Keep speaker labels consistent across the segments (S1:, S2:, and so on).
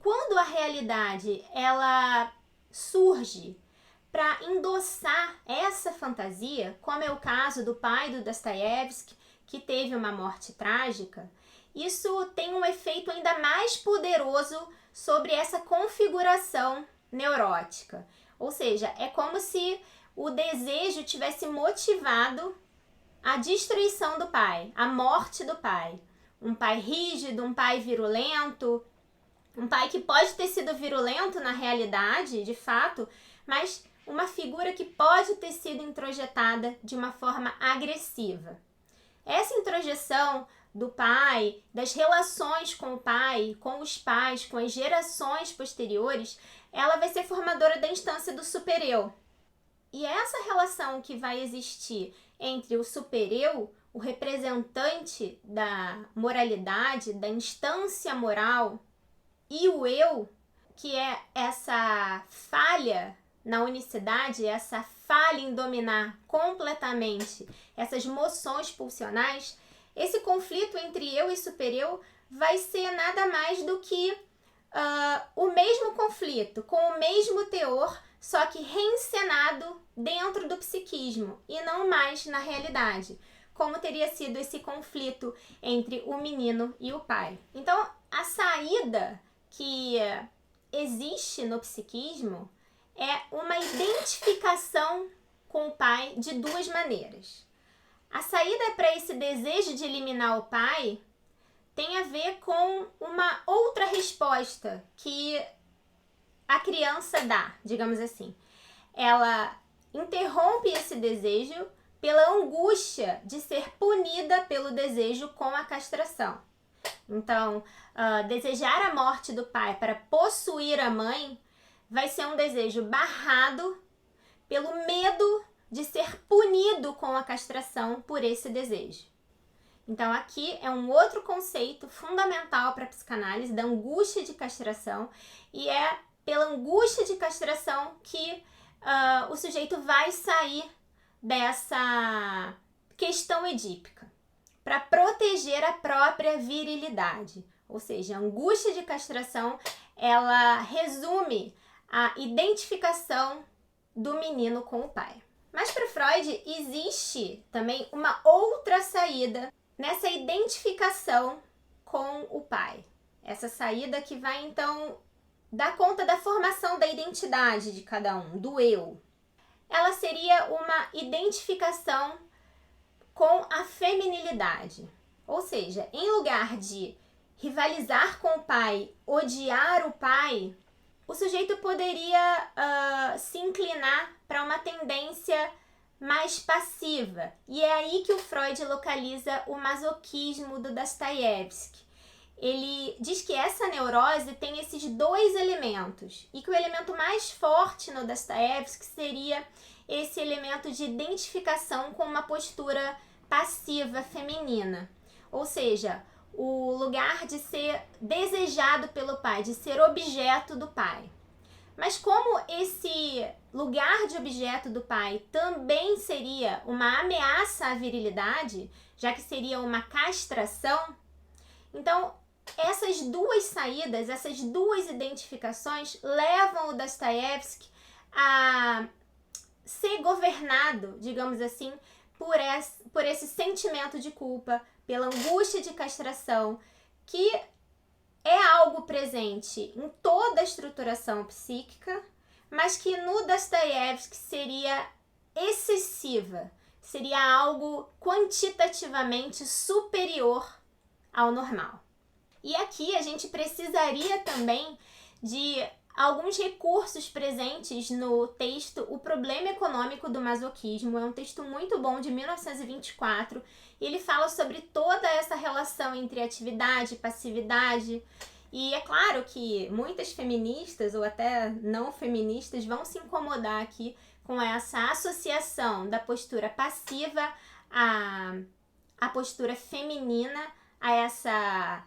S1: quando a realidade ela surge para endossar essa fantasia, como é o caso do pai do Dostoiévski, que teve uma morte trágica, isso tem um efeito ainda mais poderoso sobre essa configuração neurótica. Ou seja, é como se o desejo tivesse motivado a destruição do pai, a morte do pai. Um pai rígido, um pai virulento, um pai que pode ter sido virulento na realidade, de fato, mas uma figura que pode ter sido introjetada de uma forma agressiva. Essa introjeção do pai, das relações com o pai, com os pais, com as gerações posteriores, ela vai ser formadora da instância do supereu. E essa relação que vai existir entre o supereu, o representante da moralidade, da instância moral, e o eu, que é essa falha na unicidade, essa falha em dominar completamente essas moções pulsionais, esse conflito entre eu e supereu vai ser nada mais do que o mesmo conflito, com o mesmo teor, só que reencenado dentro do psiquismo e não mais na realidade, como teria sido esse conflito entre o menino e o pai. Então, a saída que existe no psiquismo é uma identificação com o pai de duas maneiras. A saída para esse desejo de eliminar o pai tem a ver com uma outra resposta que a criança dá, digamos assim. Ela interrompe esse desejo pela angústia de ser punida pelo desejo com a castração. Então, desejar a morte do pai para possuir a mãe vai ser um desejo barrado pelo medo de ser punido com a castração por esse desejo. Então, aqui é um outro conceito fundamental para a psicanálise da angústia de castração, e é pela angústia de castração que o sujeito vai sair dessa questão edípica, para proteger a própria virilidade. Ou seja, a angústia de castração, ela resume a identificação do menino com o pai. Mas para Freud existe também uma outra saída nessa identificação com o pai. Essa saída que vai então dar conta da formação da identidade de cada um, do eu. Ela seria uma identificação com a feminilidade. Ou seja, em lugar de rivalizar com o pai, odiar o pai, o sujeito poderia se inclinar para uma tendência mais passiva. E é aí que o Freud localiza o masoquismo do Dostoiévski. Ele diz que essa neurose tem esses dois elementos e que o elemento mais forte no Dostoiévski seria esse elemento de identificação com uma postura passiva feminina. Ou seja, o lugar de ser desejado pelo pai, de ser objeto do pai. Mas como esse lugar de objeto do pai também seria uma ameaça à virilidade, já que seria uma castração, então essas duas saídas, essas duas identificações levam o Dostoiévski a ser governado, digamos assim, por esse sentimento de culpa, pela angústia de castração, que é algo presente em toda a estruturação psíquica, mas que no Dostoiévski seria excessiva, seria algo quantitativamente superior ao normal. E aqui a gente precisaria também de alguns recursos presentes no texto O Problema Econômico do Masoquismo. É um texto muito bom, de 1924, e ele fala sobre toda essa relação entre atividade e passividade. E é claro que muitas feministas, ou até não feministas, vão se incomodar aqui com essa associação da postura passiva à postura feminina, a essa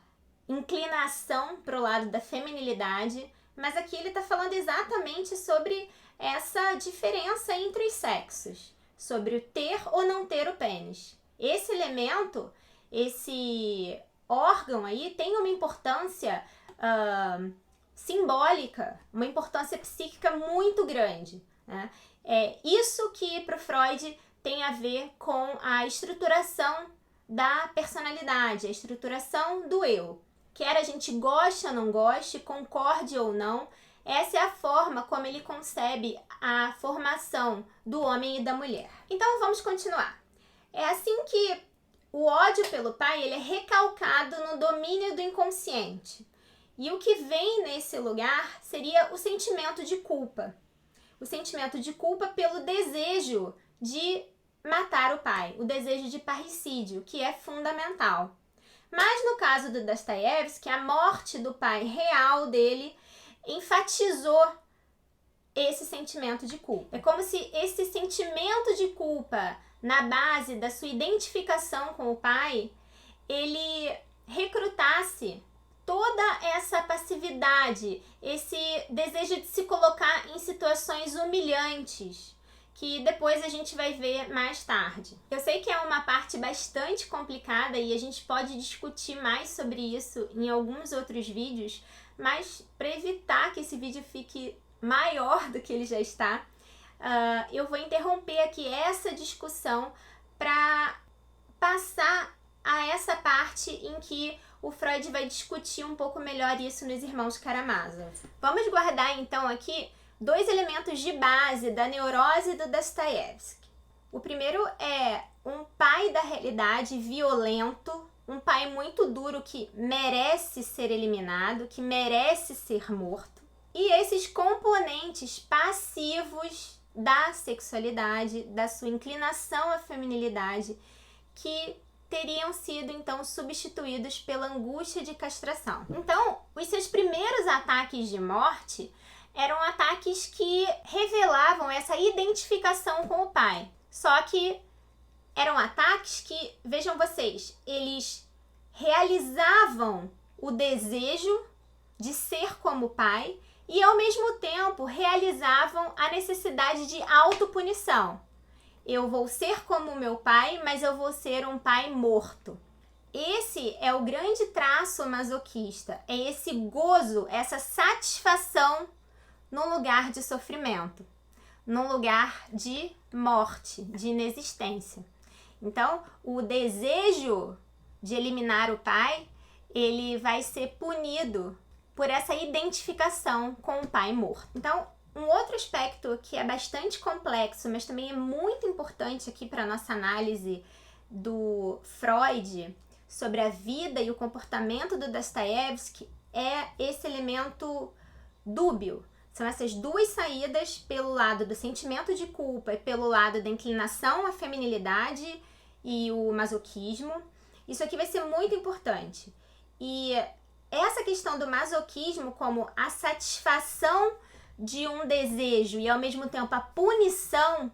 S1: inclinação para o lado da feminilidade, mas aqui ele está falando exatamente sobre essa diferença entre os sexos, sobre o ter ou não ter o pênis. Esse elemento, esse órgão aí tem uma importância simbólica, uma importância psíquica muito grande, né? É isso que para o Freud tem a ver com a estruturação da personalidade, a estruturação do eu. Quer a gente goste ou não goste, concorde ou não, essa é a forma como ele concebe a formação do homem e da mulher. Então vamos continuar. É assim que o ódio pelo pai ele é recalcado no domínio do inconsciente. E o que vem nesse lugar seria o sentimento de culpa. O sentimento de culpa pelo desejo de matar o pai, o desejo de parricídio, que é fundamental. Mas no caso do Dostoiévski, a morte do pai real dele enfatizou esse sentimento de culpa. É como se esse sentimento de culpa, na base da sua identificação com o pai, ele recrutasse toda essa passividade, esse desejo de se colocar em situações humilhantes, que depois a gente vai ver mais tarde. Eu sei que é uma parte bastante complicada e a gente pode discutir mais sobre isso em alguns outros vídeos, mas para evitar que esse vídeo fique maior do que ele já está, eu vou interromper aqui essa discussão para passar a essa parte em que o Freud vai discutir um pouco melhor isso nos Irmãos Karamazov. Vamos guardar então aqui 2 elementos de base da neurose do Dostoiévski. O primeiro é um pai da realidade violento, um pai muito duro que merece ser eliminado, que merece ser morto. E esses componentes passivos da sexualidade, da sua inclinação à feminilidade, que teriam sido então substituídos pela angústia de castração. Então, os seus primeiros ataques de morte eram ataques que revelavam essa identificação com o pai. Só que eram ataques que, vejam vocês, eles realizavam o desejo de ser como o pai e, ao mesmo tempo, realizavam a necessidade de autopunição. Eu vou ser como meu pai, mas eu vou ser um pai morto. Esse é o grande traço masoquista, é esse gozo, essa satisfação num lugar de sofrimento, num lugar de morte, de inexistência. Então, o desejo de eliminar o pai, ele vai ser punido por essa identificação com o pai morto. Então, um outro aspecto que é bastante complexo, mas também é muito importante aqui para a nossa análise do Freud sobre a vida e o comportamento do Dostoiévski é esse elemento dúbio. São essas 2 saídas pelo lado do sentimento de culpa e pelo lado da inclinação à feminilidade e o masoquismo. Isso aqui vai ser muito importante. E essa questão do masoquismo como a satisfação de um desejo e ao mesmo tempo a punição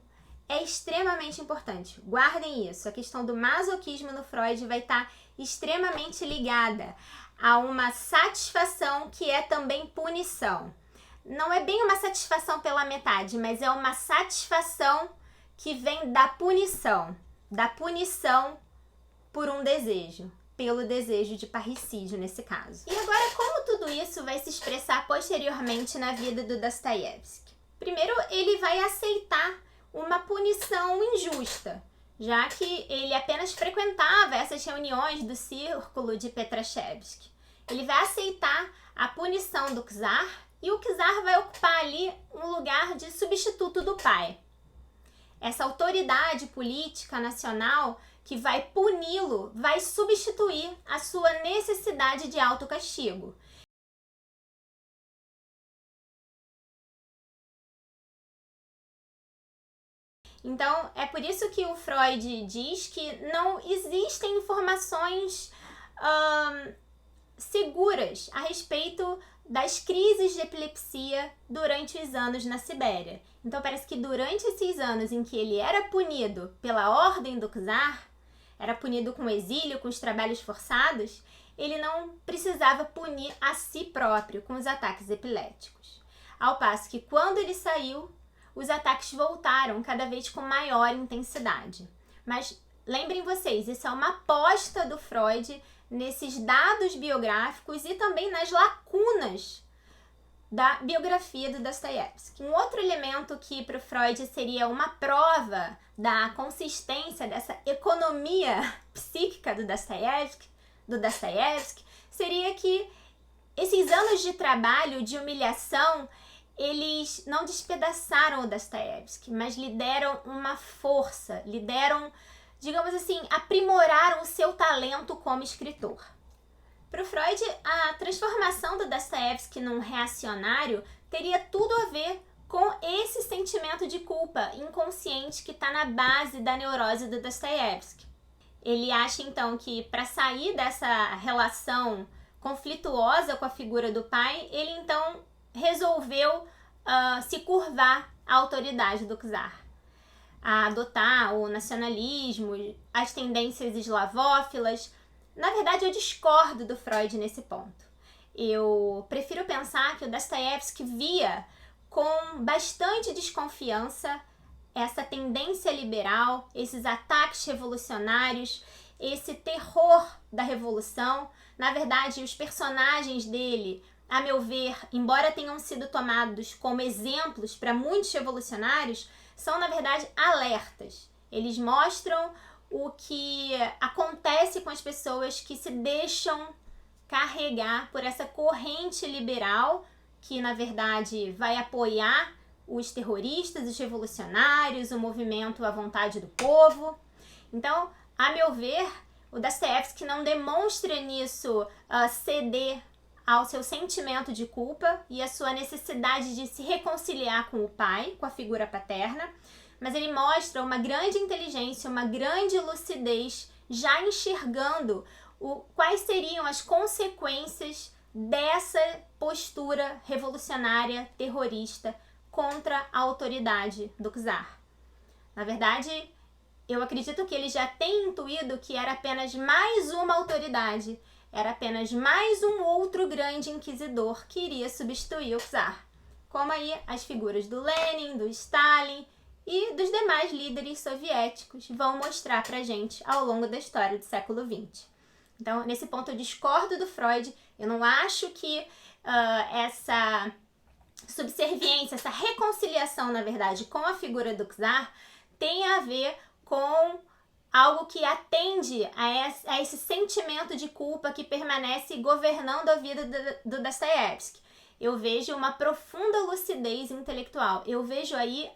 S1: é extremamente importante. Guardem isso. A questão do masoquismo no Freud vai estar extremamente ligada a uma satisfação que é também punição. Não é bem uma satisfação pela metade, mas é uma satisfação que vem da punição por um desejo, pelo desejo de parricídio nesse caso. E agora, como tudo isso vai se expressar posteriormente na vida do Dostoiévski? Primeiro, ele vai aceitar uma punição injusta, já que ele apenas frequentava essas reuniões do círculo de Petrashevsky. Ele vai aceitar a punição do czar e o czar vai ocupar ali um lugar de substituto do pai. Essa autoridade política nacional que vai puni-lo vai substituir a sua necessidade de autocastigo. Então, é por isso que o Freud diz que não existem informações seguras a respeito das crises de epilepsia durante os anos na Sibéria. Então, parece que durante esses anos em que ele era punido pela ordem do czar, era punido com exílio, com os trabalhos forçados, ele não precisava punir a si próprio com os ataques epiléticos. Ao passo que, quando ele saiu, os ataques voltaram cada vez com maior intensidade. Mas lembrem vocês, isso é uma aposta do Freud nesses dados biográficos e também nas lacunas da biografia do Dostoiévski. Um outro elemento que para o Freud seria uma prova da consistência dessa economia psíquica do Dostoiévski seria que esses anos de trabalho, de humilhação, eles não despedaçaram o Dostoiévski, mas lhe deram uma força, lhe deram, digamos assim, aprimoraram o seu talento como escritor. Para o Freud, a transformação do Dostoiévski num reacionário teria tudo a ver com esse sentimento de culpa inconsciente que está na base da neurose do Dostoiévski. Ele acha, então, que para sair dessa relação conflituosa com a figura do pai, ele, então, resolveu se curvar à autoridade do czar, a adotar o nacionalismo, as tendências eslavófilas. Na verdade, eu discordo do Freud nesse ponto. Eu prefiro pensar que o Dostoiévski via com bastante desconfiança essa tendência liberal, esses ataques revolucionários, esse terror da revolução. Na verdade, os personagens dele, a meu ver, embora tenham sido tomados como exemplos para muitos revolucionários, são, na verdade, alertas. Eles mostram o que acontece com as pessoas que se deixam carregar por essa corrente liberal que, na verdade, vai apoiar os terroristas, os revolucionários, o movimento à vontade do povo. Então, a meu ver, o Dostoiévski não demonstra nisso ceder ao seu sentimento de culpa e a sua necessidade de se reconciliar com o pai, com a figura paterna, mas ele mostra uma grande inteligência, uma grande lucidez, já enxergando quais seriam as consequências dessa postura revolucionária, terrorista, contra a autoridade do czar. Na verdade, eu acredito que ele já tem intuído que era apenas mais uma autoridade, era apenas mais um outro grande inquisidor que iria substituir o czar, como aí as figuras do Lenin, do Stalin e dos demais líderes soviéticos vão mostrar pra gente ao longo da história do século XX. Então, nesse ponto eu discordo do Freud, eu não acho que essa subserviência, essa reconciliação, na verdade, com a figura do czar tem a ver com algo que atende a esse sentimento de culpa que permanece governando a vida do Dostoiévski. Eu vejo uma profunda lucidez intelectual, eu vejo aí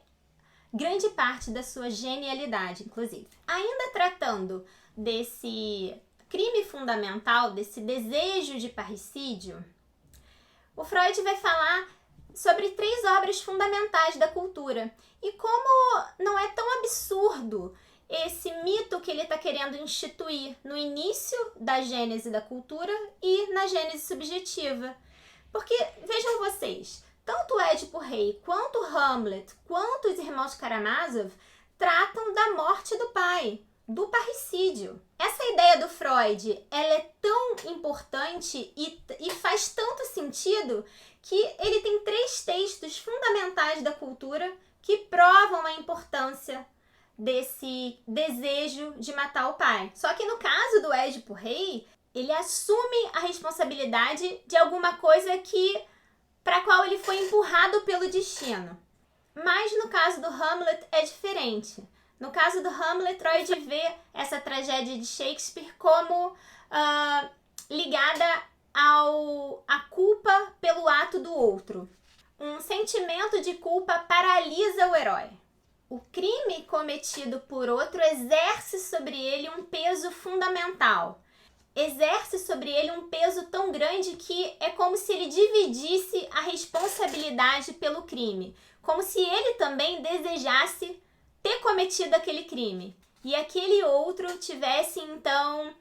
S1: grande parte da sua genialidade, inclusive. Ainda tratando desse crime fundamental, desse desejo de parricídio, o Freud vai falar sobre 3 obras fundamentais da cultura e como não é tão absurdo esse mito que ele está querendo instituir no início da gênese da cultura e na gênese subjetiva. Porque, vejam vocês, tanto o Édipo Rei, quanto Hamlet, quanto os irmãos Karamazov tratam da morte do pai, do parricídio. Essa ideia do Freud, ela é tão importante e faz tanto sentido que ele tem 3 textos fundamentais da cultura que provam a importância desse desejo de matar o pai. Só que no caso do Édipo Rei, ele assume a responsabilidade de alguma coisa para a qual ele foi empurrado pelo destino. Mas no caso do Hamlet é diferente. No caso do Hamlet, Freud vê essa tragédia de Shakespeare como ligada à culpa pelo ato do outro. Um sentimento de culpa paralisa o herói. O crime cometido por outro exerce sobre ele um peso fundamental. Exerce sobre ele um peso tão grande que é como se ele dividisse a responsabilidade pelo crime. Como se ele também desejasse ter cometido aquele crime. E aquele outro tivesse, então,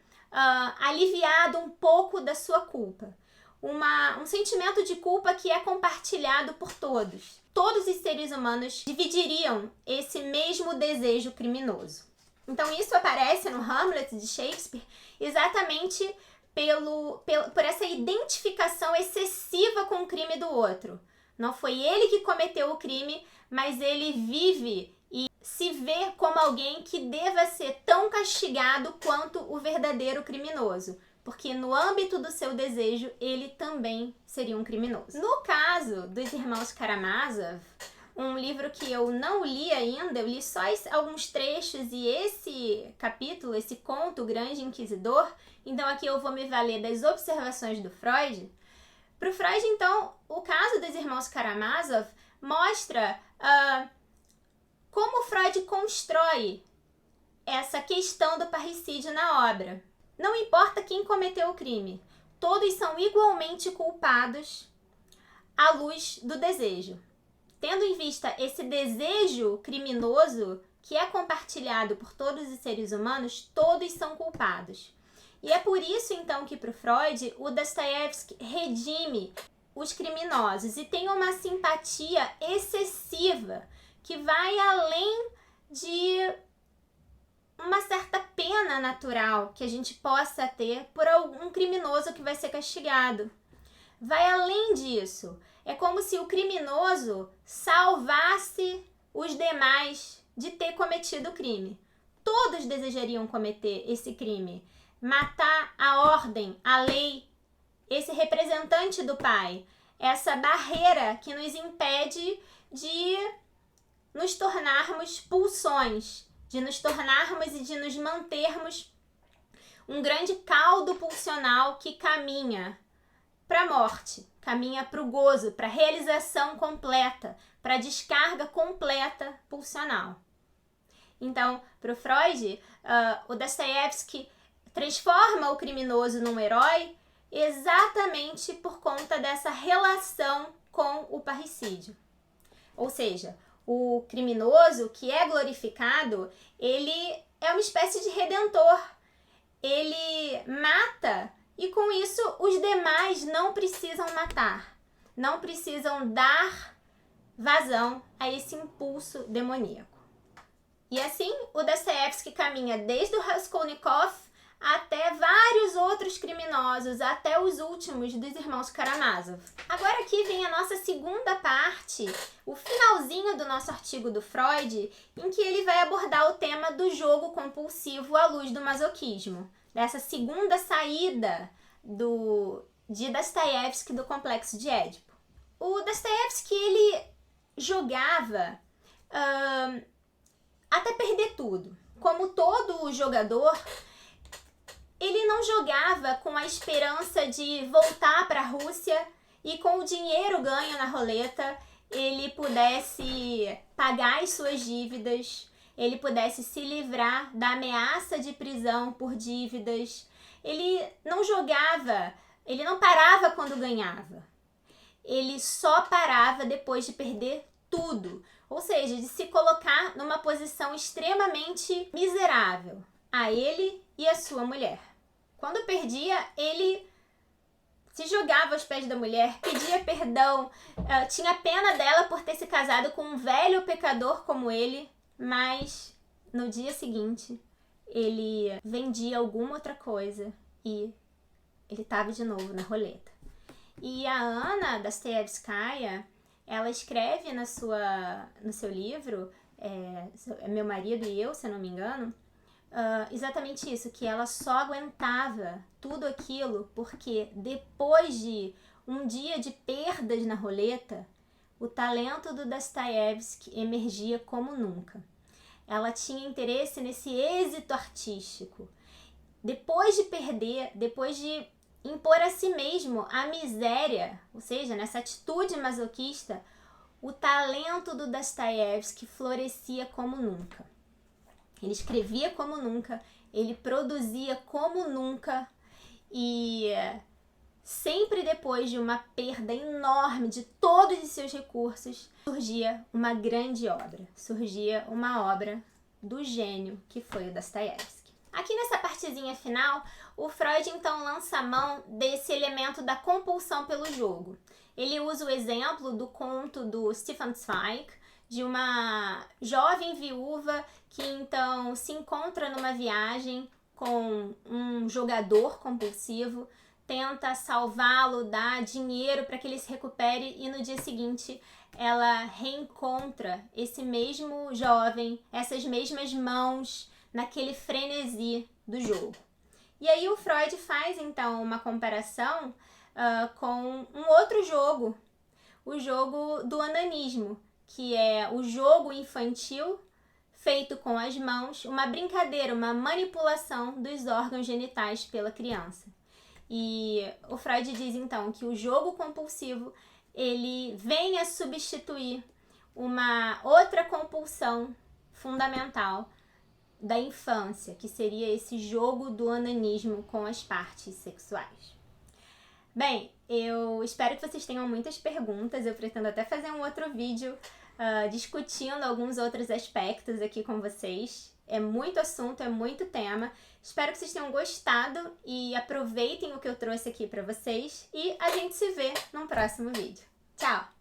S1: aliviado um pouco da sua culpa. Um sentimento de culpa que é compartilhado por todos. Todos os seres humanos dividiriam esse mesmo desejo criminoso. Então isso aparece no Hamlet de Shakespeare exatamente por essa identificação excessiva com o crime do outro. Não foi ele que cometeu o crime, mas ele vive e se vê como alguém que deva ser tão castigado quanto o verdadeiro criminoso. porque no âmbito do seu desejo ele também seria um criminoso. No caso dos irmãos Karamazov, um livro que eu não li ainda, eu li só alguns trechos, e esse capítulo, esse conto, O Grande Inquisidor, então aqui eu vou me valer das observações do Freud. Para o Freud, então, o caso dos irmãos Karamazov mostra como Freud constrói essa questão do parricídio na obra. Não importa quem cometeu o crime, todos são igualmente culpados à luz do desejo. Tendo em vista esse desejo criminoso que é compartilhado por todos os seres humanos, todos são culpados. E é por isso, então, que para o Freud, o Dostoiévski redime os criminosos e tem uma simpatia excessiva que vai além de uma certa pena natural que a gente possa ter por algum criminoso que vai ser castigado. Vai além disso. É como se o criminoso salvasse os demais de ter cometido o crime. Todos desejariam cometer esse crime. Matar a ordem, a lei, esse representante do pai. Essa barreira que nos impede de nos tornarmos pulsões, de nos tornarmos e de nos mantermos um grande caldo pulsional que caminha para a morte, caminha para o gozo, para a realização completa, para a descarga completa pulsional. Então, para o Freud, o Dostoiévski transforma o criminoso num herói exatamente por conta dessa relação com o parricídio. Ou seja, o criminoso que é glorificado, ele é uma espécie de redentor. Ele mata e com isso os demais não precisam matar, não precisam dar vazão a esse impulso demoníaco. E assim o Dostoiévski caminha desde o Raskolnikov até vários outros criminosos, até os últimos dos irmãos Karamazov. Agora aqui vem a nossa segunda parte, o finalzinho do nosso artigo do Freud, em que ele vai abordar o tema do jogo compulsivo à luz do masoquismo, dessa segunda saída de Dostoiévski do complexo de Édipo. O Dostoiévski, ele jogava até perder tudo. Como todo jogador, ele não jogava com a esperança de voltar para a Rússia e com o dinheiro ganho na roleta ele pudesse pagar as suas dívidas, ele pudesse se livrar da ameaça de prisão por dívidas. Ele não jogava, ele não parava quando ganhava. Ele só parava depois de perder tudo, ou seja, de se colocar numa posição extremamente miserável, a ele e a sua mulher. Quando perdia, ele se jogava aos pés da mulher, pedia perdão, tinha pena dela por ter se casado com um velho pecador como ele, mas no dia seguinte ele vendia alguma outra coisa e ele estava de novo na roleta. E a Anna Dostoiévskaya, ela escreve no seu livro, Meu Marido e Eu, se eu não me engano, exatamente isso, que ela só aguentava tudo aquilo porque depois de um dia de perdas na roleta, o talento do Dostoiévski emergia como nunca. Ela tinha interesse nesse êxito artístico. Depois de perder, depois de impor a si mesmo a miséria, ou seja, nessa atitude masoquista, o talento do Dostoiévski florescia como nunca. Ele escrevia como nunca, ele produzia como nunca e sempre depois de uma perda enorme de todos os seus recursos, surgia uma grande obra, surgia uma obra do gênio que foi o Dostoiévski. Aqui nessa partezinha final, o Freud então lança a mão desse elemento da compulsão pelo jogo. Ele usa o exemplo do conto do Stefan Zweig, de uma jovem viúva que então se encontra numa viagem com um jogador compulsivo, tenta salvá-lo, dá dinheiro para que ele se recupere e no dia seguinte ela reencontra esse mesmo jovem, essas mesmas mãos naquele frenesi do jogo. E aí o Freud faz, então, uma comparação com um outro jogo, o jogo do onanismo, que é o jogo infantil feito com as mãos, uma brincadeira, uma manipulação dos órgãos genitais pela criança. E o Freud diz, então, que o jogo compulsivo, ele vem a substituir uma outra compulsão fundamental da infância, que seria esse jogo do onanismo com as partes sexuais. Bem, eu espero que vocês tenham muitas perguntas, eu pretendo até fazer um outro vídeo discutindo alguns outros aspectos aqui com vocês. É muito assunto, é muito tema. Espero que vocês tenham gostado e aproveitem o que eu trouxe aqui para vocês. E a gente se vê num próximo vídeo. Tchau!